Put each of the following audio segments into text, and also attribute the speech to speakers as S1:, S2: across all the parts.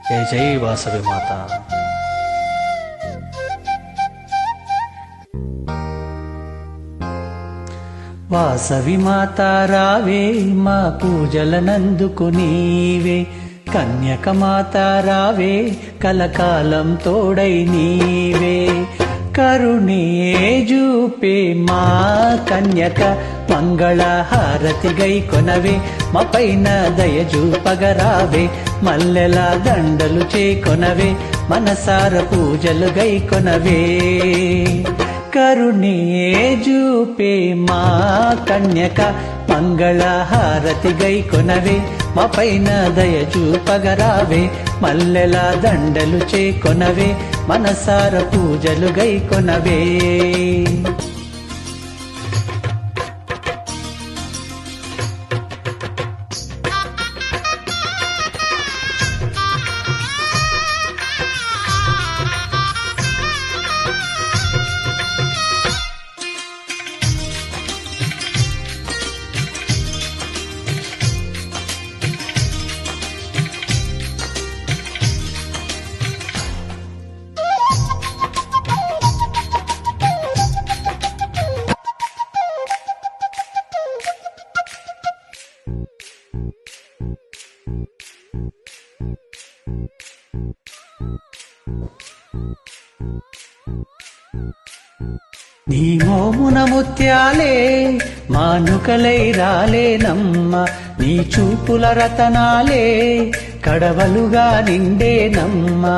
S1: జై జై వాసవి మాత. వాసవి మాత రావే మా పూజలనందుకు నీవే, కన్యక మాత రావే కలకాలం తోడై నీవే. కరుణే జూపే మా కన్యక మంగళ హారతి గై కొనవే, మా పైన దయ చూపగరావే, మల్లెల దండలు చేకొనవే, మనసార పూజలు గై కొనవే. కరుణే జూపే మా కన్యక మంగళ హారతి గై కొనవే, మా పైన దయ చూపగరావే, మల్లెల దండలు చేకొనవే, మనసార పూజలు గై కొనవే. నీ మోమున ముత్యాలే మానుకలై రాలేనమ్మ, నీ చూపుల రతనాలే కడవలుగా నిండేనమ్మా.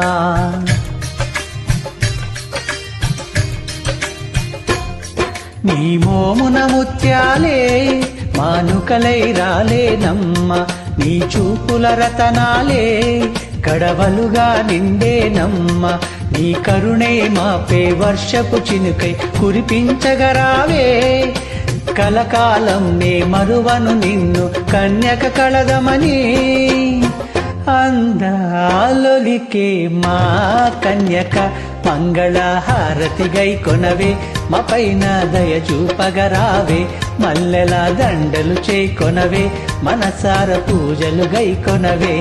S1: నీ మోమున ముత్యాలే మానుకలై రాలేనమ్మ, నీ చూపుల రతనాలే కడవలుగా నిండేనమ్మ. నీ కరుణే మాపే వర్షపు చినుకై కురిపించగరావే, కలకాలం నే మరువను నిన్ను కన్యక కళదమని. అందాలొలికే మా కన్యక మంగళ హారతి గై కొనవే, మా పైన దయ చూపగరావే, మల్లెల దండలు చేకొనవే, మనసార పూజలు గై కొనవే.